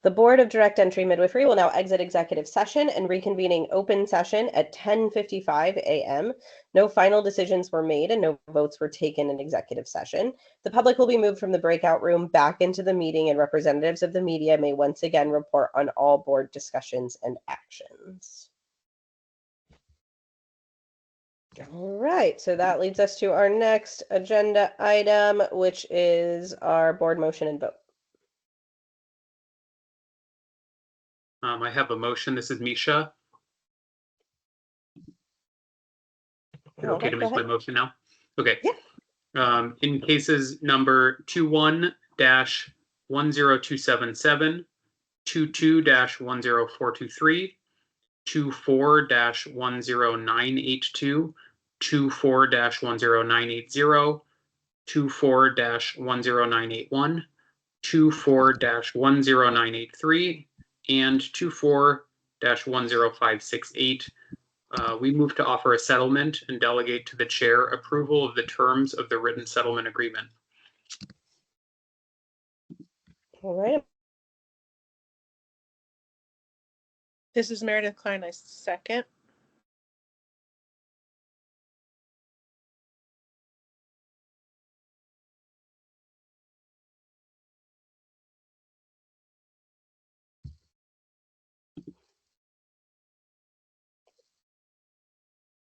The Board of Direct Entry Midwifery will now exit executive session and reconvening open session at 10:55 a.m. No final decisions were made and no votes were taken in executive session. The public will be moved from the breakout room back into the meeting, and representatives of the media may once again report on all board discussions and actions. All right, so that leads us to our next agenda item, which is our board motion and vote. I have a motion. This is Misha. Okay, to make my motion now? Okay. Yeah. In cases number 21-10277, 22-10423, 24-10982, 24-10980, 24-10981, 24-10983, and 24-10568. We move to offer a settlement and delegate to the chair approval of the terms of the written settlement agreement. All right. This is Meredith Klein. I second.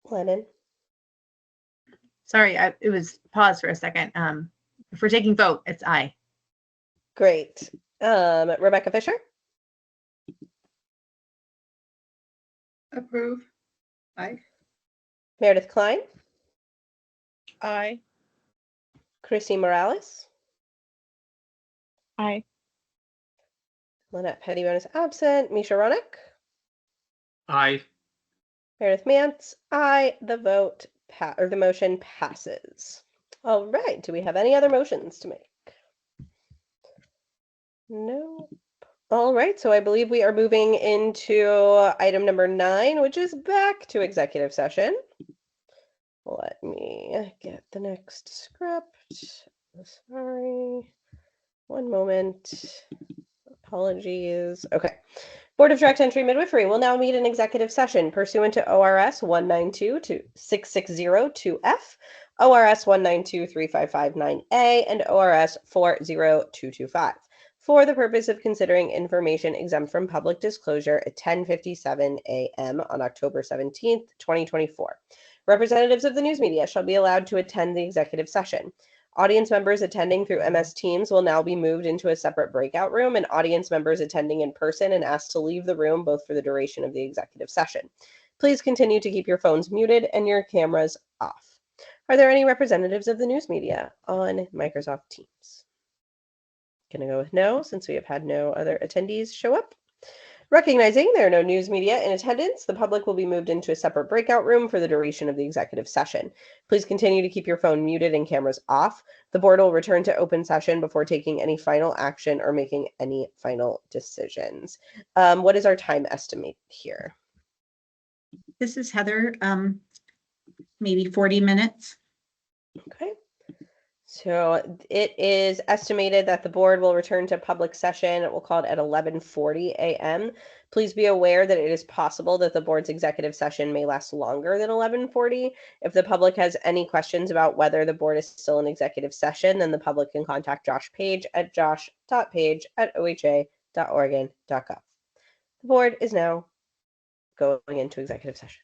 Lennon. Sorry, it was paused for a second. If we're taking vote, it's aye. Great. Rebecca Fisher. Approve. Aye. Meredith Klein. Aye. Chrissy Morales. Aye. Lynette Pettibone is absent. Misha Ronick. Aye. Meredith Mantz. Aye. The motion passes. All right. Do we have any other motions to make? No. All right. So I believe we are moving into item number 9, which is back to executive session. Let me get the next script. Sorry. One moment. Apologies. Okay. Board of Direct Entry Midwifery will now meet in executive session pursuant to ORS 192-6602F, ORS 192-3559A, and ORS 40225 for the purpose of considering information exempt from public disclosure at 10:57 a.m. on October 17th, 2024. Representatives of the news media shall be allowed to attend the executive session. Audience members attending through MS Teams will now be moved into a separate breakout room, and audience members attending in person and asked to leave the room both for the duration of the executive session. Please continue to keep your phones muted and your cameras off. Are there any representatives of the news media on Microsoft Teams? Gonna go with no, since we have had no other attendees show up. Recognizing there are no news media in attendance, the public will be moved into a separate breakout room for the duration of the executive session. Please continue to keep your phone muted and cameras off. The board will return to open session before taking any final action or making any final decisions. What is our time estimate here? This is Heather. Maybe 40 minutes. Okay. So it is estimated that the board will return to public session. We'll call it at 11:40 a.m. Please be aware that it is possible that the board's executive session may last longer than 11:40. If the public has any questions about whether the board is still in executive session, then the public can contact Josh Page at josh.page@oha.oregon.gov. The board is now going into executive session.